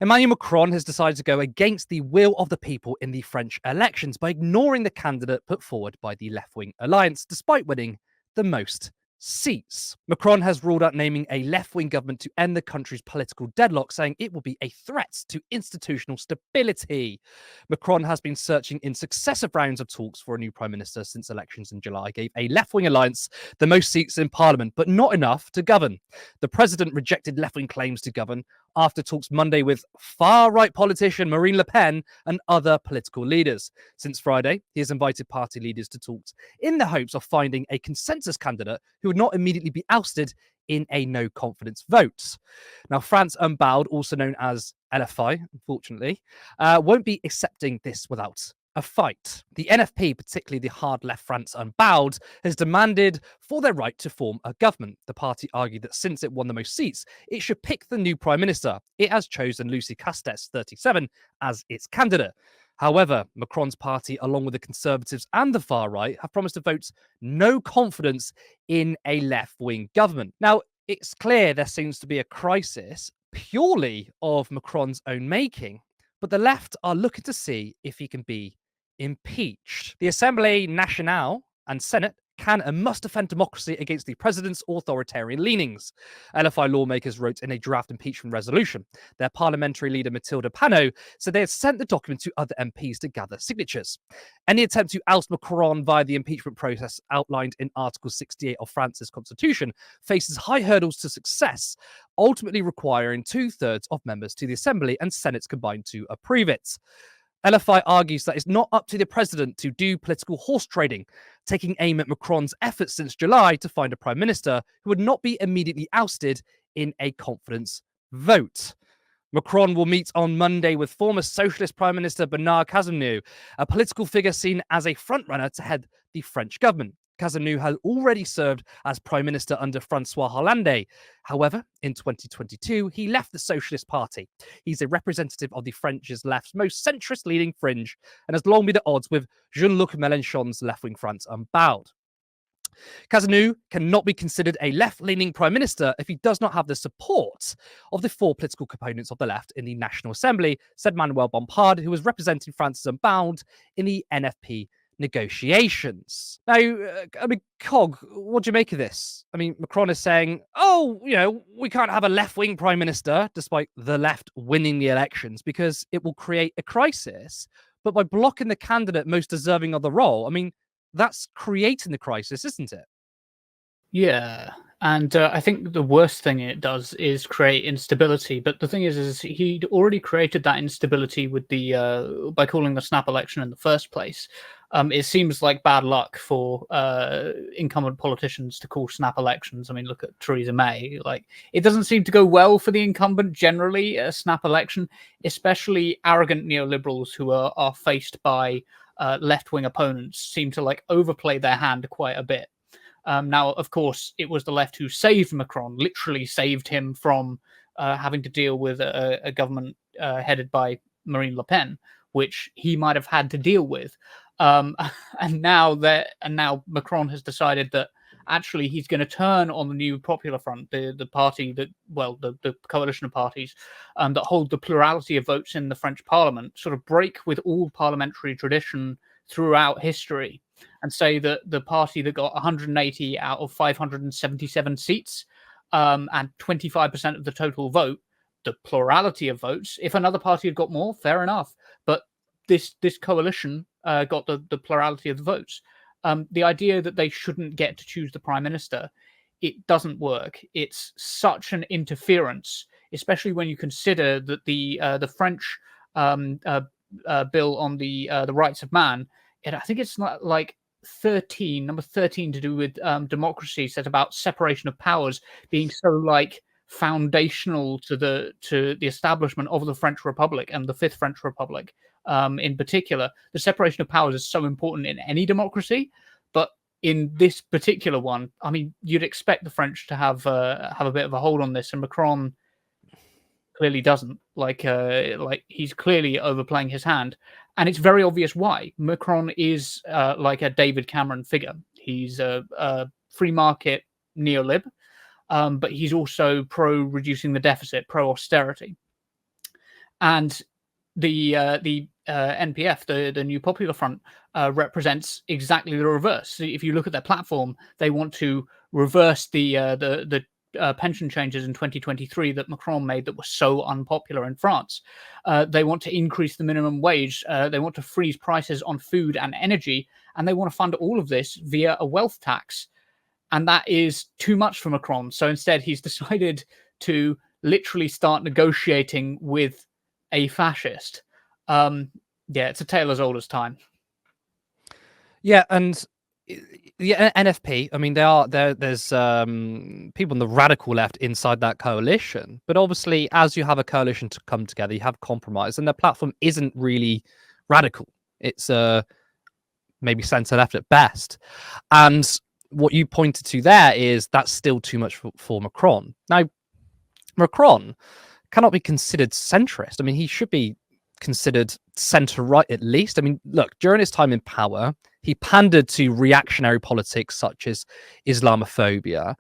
Emmanuel Macron has decided to go against the will of the people in the French elections by ignoring the candidate put forward by the left-wing alliance, despite winning the most seats. Macron has ruled out naming a left-wing government to end the country's political deadlock, saying it will be a threat to institutional stability. Macron has been searching in successive rounds of talks for a new prime minister since elections in July gave a left-wing alliance the most seats in parliament, but not enough to govern. The president rejected left-wing claims to govern after talks Monday with far-right politician Marine Le Pen and other political leaders. Since Friday, he has invited party leaders to talks in the hopes of finding a consensus candidate who would not immediately be ousted in a no-confidence vote. Now, France Unbowed, also known as LFI, unfortunately, won't be accepting this without a fight. The NFP, particularly the hard left France Unbowed, has demanded for their right to form a government. The party argued that since it won the most seats, it should pick the new prime minister. It has chosen Lucie Castex, 37, as its candidate. However, Macron's party, along with the Conservatives and the far right, have promised to vote no confidence in a left-wing government. Now, it's clear there seems to be a crisis purely of Macron's own making, but the left are looking to see if he can be impeached. The Assemblée Nationale and Senate can and must defend democracy against the president's authoritarian leanings. LFI lawmakers wrote in a draft impeachment resolution. Their parliamentary leader, Mathilde Panot, said they had sent the document to other MPs to gather signatures. Any attempt to oust Macron via the impeachment process outlined in Article 68 of France's constitution faces high hurdles to success, ultimately requiring 2/3 of members to the Assembly and Senate's combined to approve it. LFI argues that it's not up to the president to do political horse trading, taking aim at Macron's efforts since July to find a prime minister who would not be immediately ousted in a confidence vote. Macron will meet on Monday with former socialist Prime Minister Bernard Cazeneuve, a political figure seen as a frontrunner to head the French government. Cazeneuve had already served as Prime Minister under François Hollande. However, in 2022, he left the Socialist Party. He's a representative of the French's left's most centrist-leaning fringe and has long been at odds with Jean-Luc Mélenchon's left-wing France Unbowed. Cazeneuve cannot be considered a left-leaning prime minister if he does not have the support of the four political components of the left in the National Assembly, said Manuel Bompard, who was representing France's Unbowed in the NFP negotiations. Now, Cog, what do you make of this? I mean, Macron is saying, we can't have a left-wing prime minister, despite the left winning the elections, because it will create a crisis. But by blocking the candidate most deserving of the role, I mean, that's creating the crisis, isn't it? Yeah, and I think the worst thing it does is create instability. But the thing is he'd already created that instability with the by calling the snap election in the first place. It seems like bad luck for incumbent politicians to call snap elections. I mean, look at Theresa May. Like, it doesn't seem to go well for the incumbent generally, a snap election, especially arrogant neoliberals who are faced by left-wing opponents seem to overplay their hand quite a bit. Now, of course, it was the left who saved Macron, literally saved him from having to deal with a government headed by Marine Le Pen, which he might have had to deal with. And now Macron has decided that actually he's going to turn on the new Popular Front, the party that, the coalition of parties that hold the plurality of votes in the French Parliament, sort of break with all parliamentary tradition throughout history, and say that the party that got 180 out of 577 seats and 25% of the total vote, the plurality of votes. If another party had got more, fair enough. But this coalition got the plurality of the votes. The idea that they shouldn't get to choose the prime minister, it doesn't work. It's such an interference, especially when you consider that the French bill on the rights of man, I think it's not like number 13 to do with democracy, said about separation of powers being so foundational to the establishment of the French Republic and the Fifth French Republic. In particular, the separation of powers is so important in any democracy, but in this particular one, I mean, you'd expect the French to have a bit of a hold on this, and Macron clearly doesn't. He's clearly overplaying his hand, and it's very obvious why. Macron is like a David Cameron figure. He's a free market neolib, but he's also pro reducing the deficit, pro austerity. and the NPF, the New Popular Front, represents exactly the reverse. So if you look at their platform, they want to reverse the pension changes in 2023 that Macron made that were so unpopular in France. They want to increase the minimum wage. They want to freeze prices on food and energy, and they want to fund all of this via a wealth tax. And that is too much for Macron. So instead, he's decided to literally start negotiating with a fascist. Yeah, it's a tale as old as time. Yeah, and the NFP, I mean, there's people on the radical left inside that coalition, but obviously, as you have a coalition to come together, you have compromise, and their platform isn't really radical. It's maybe centre left at best. And what you pointed to there is that's still too much for Macron. Now, Macron cannot be considered centrist. I mean, he should be considered centre right at least. I mean, look, during his time in power, he pandered to reactionary politics such as Islamophobia.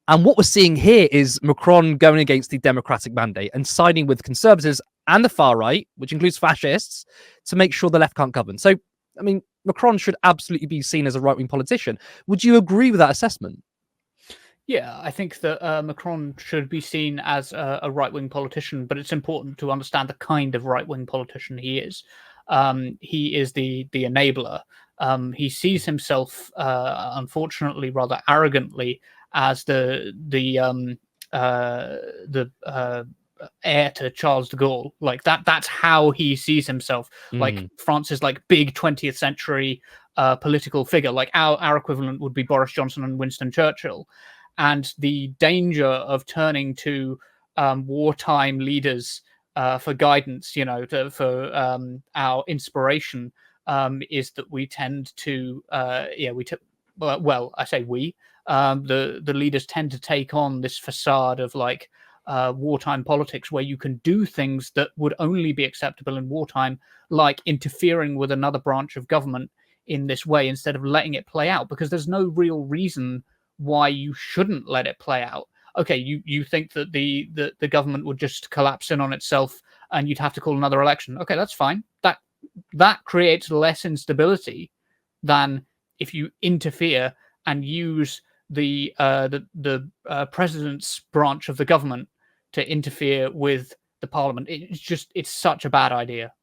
And what we're seeing here is Macron going against the democratic mandate and siding with conservatives and the far right, which includes fascists, to make sure the left can't govern. So, I mean, Macron should absolutely be seen as a right-wing politician. Would you agree with that assessment? Yeah, I think that Macron should be seen as a right-wing politician, but it's important to understand the kind of right-wing politician he is. He is the enabler. He sees himself, unfortunately, rather arrogantly, as the heir to Charles de Gaulle. Like that's how he sees himself. Like France's like big 20th century political figure. Like our equivalent would be Boris Johnson and Winston Churchill. And the danger of turning to wartime leaders for guidance, for our inspiration, is that we tend to, well, I say we, the leaders tend to take on this facade of like wartime politics where you can do things that would only be acceptable in wartime, like interfering with another branch of government in this way instead of letting it play out, because there's no real reason why you shouldn't let it play out. Okay, you think that the government would just collapse in on itself and you'd have to call another election. Okay, that's fine. That creates less instability than if you interfere and use the president's branch of the government to interfere with the parliament. It's such a bad idea.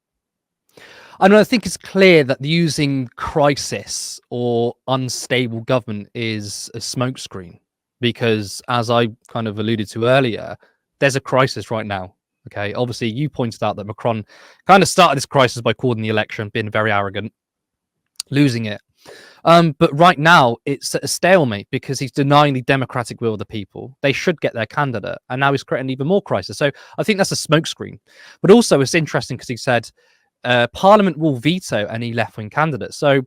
I mean, I think it's clear that using crisis or unstable government is a smokescreen because, as I kind of alluded to earlier, there's a crisis right now. Okay, obviously, you pointed out that Macron kind of started this crisis by calling the election, being very arrogant, losing it. But right now, it's a stalemate because he's denying the democratic will of the people. They should get their candidate, and now he's creating even more crisis. So I think that's a smokescreen. But also, it's interesting because he said Parliament will veto any left-wing candidate. So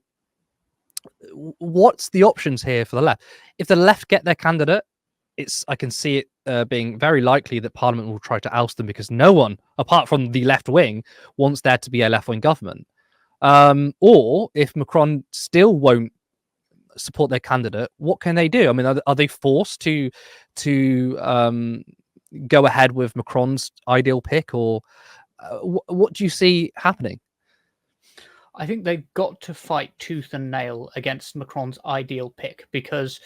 what's the options here for the left? If the left get their candidate, I can see it being very likely that Parliament will try to oust them because no one, apart from the left wing, wants there to be a left-wing government. Or if Macron still won't support their candidate, what can they do? I mean, are they forced to go ahead with Macron's ideal pick, or what do you see happening? I think they've got to fight tooth and nail against Macron's ideal pick because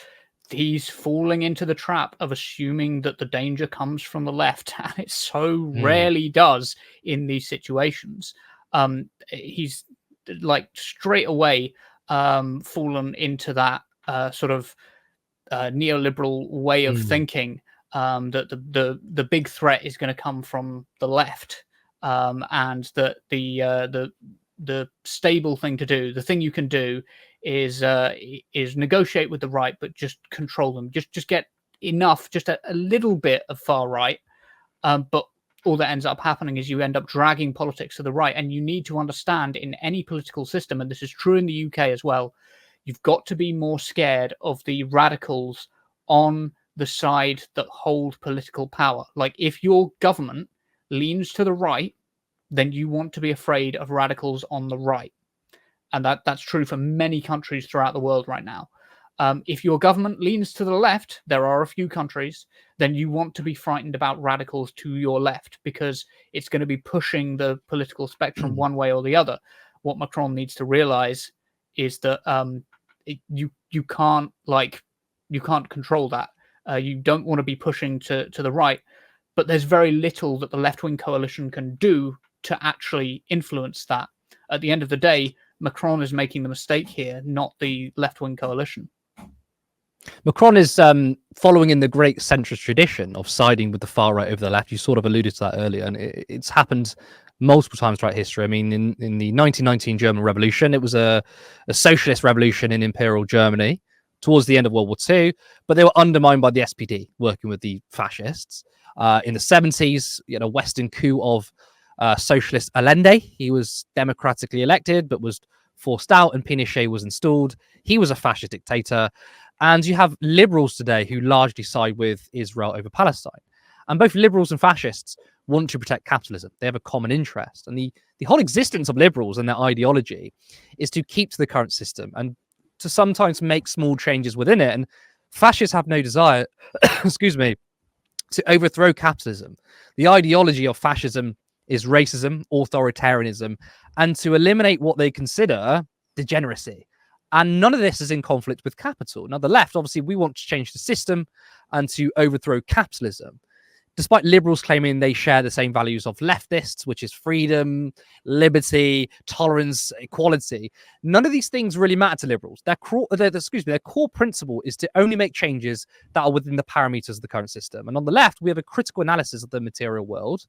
he's falling into the trap of assuming that the danger comes from the left, and it so rarely does in these situations. He's like straight away fallen into that sort of neoliberal way of thinking that the big threat is going to come from the left, and that the stable thing to do, the thing you can do, is negotiate with the right, but just control them. Just get enough, just a little bit of far right. But all that ends up happening is you end up dragging politics to the right. And you need to understand in any political system, and this is true in the UK as well, you've got to be more scared of the radicals on the side that hold political power. Like if your government leans to the right, then you want to be afraid of radicals on the right. And that's true for many countries throughout the world right now. If your government leans to the left, there are a few countries, then you want to be frightened about radicals to your left, because it's going to be pushing the political spectrum one way or the other. What Macron needs to realize is that you can't control that. You don't want to be pushing to the right, but there's very little that the left-wing coalition can do to actually influence that. At the end of the day, Macron is making the mistake here, not the left-wing coalition. Macron is following in the great centrist tradition of siding with the far right over the left. You sort of alluded to that earlier, and it's happened multiple times throughout history. I mean, in the 1919 German Revolution, it was a socialist revolution in Imperial Germany towards the end of World War II, but they were undermined by the SPD, working with the fascists. In the 70s, you had a Western coup of socialist Allende. He was democratically elected, but was forced out, and Pinochet was installed. He was a fascist dictator. And you have liberals today who largely side with Israel over Palestine. And both liberals and fascists want to protect capitalism. They have a common interest. And the whole existence of liberals and their ideology is to keep to the current system and to sometimes make small changes within it. And fascists have no desire, excuse me, to overthrow capitalism. The ideology of fascism is racism, authoritarianism, and to eliminate what they consider degeneracy. And none of this is in conflict with capital. Now, the left, obviously, we want to change the system and to overthrow capitalism, despite liberals claiming they share the same values of leftists, which is freedom, liberty, tolerance, equality. None of these things really matter to liberals. Their core principle is to only make changes that are within the parameters of the current system. And on the left, we have a critical analysis of the material world.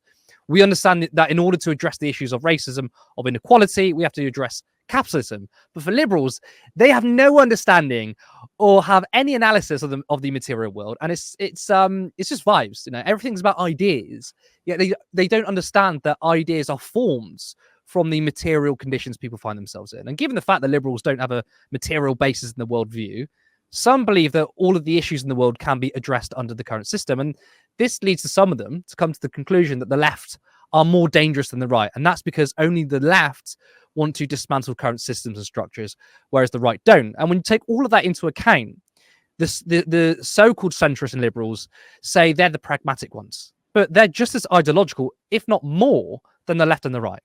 We understand that in order to address the issues of racism, of inequality, we have to address capitalism. But for liberals, they have no understanding or have any analysis of the material world, and it's just vibes. You know, everything's about ideas. Yet they don't understand that ideas are forms from the material conditions people find themselves in. And given the fact that liberals don't have a material basis in the worldview, some believe that all of the issues in the world can be addressed under the current system, and this leads to some of them to come to the conclusion that the left are more dangerous than the right, and that's because only the left want to dismantle current systems and structures, whereas the right don't. And when you take all of that into account, the so-called centrists and liberals say they're the pragmatic ones, but they're just as ideological, if not more, than the left and the right.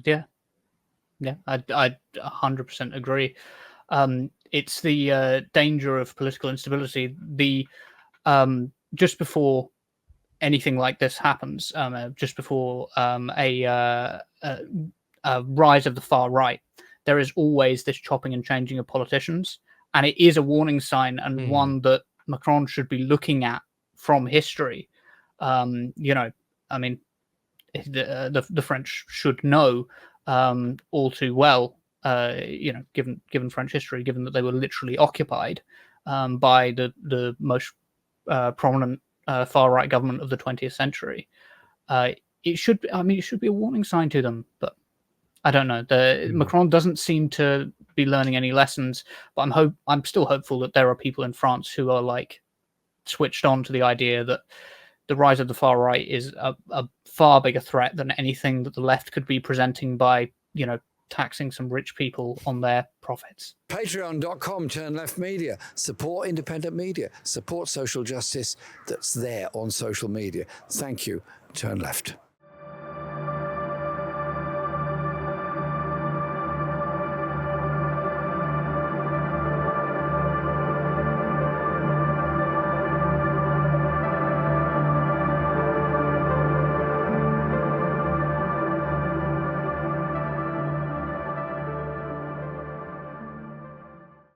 Yeah, I 100% agree. It's the danger of political instability. Just before anything like this happens, just before a rise of the far right, there is always this chopping and changing of politicians, and it is a warning sign, and one that Macron should be looking at from history. The French should know all too well, given French history, given that they were literally occupied by the most prominent far right government of the 20th century. It should be a warning sign to them, but I don't know. Macron doesn't seem to be learning any lessons, but I'm still hopeful that there are people in France who are like switched on to the idea that the rise of the far right is a far bigger threat than anything that the left could be presenting by, taxing some rich people on their profits. Patreon.com/turnleftmedia. Support independent media. Support social justice that's there on social media. Thank you. Turn Left.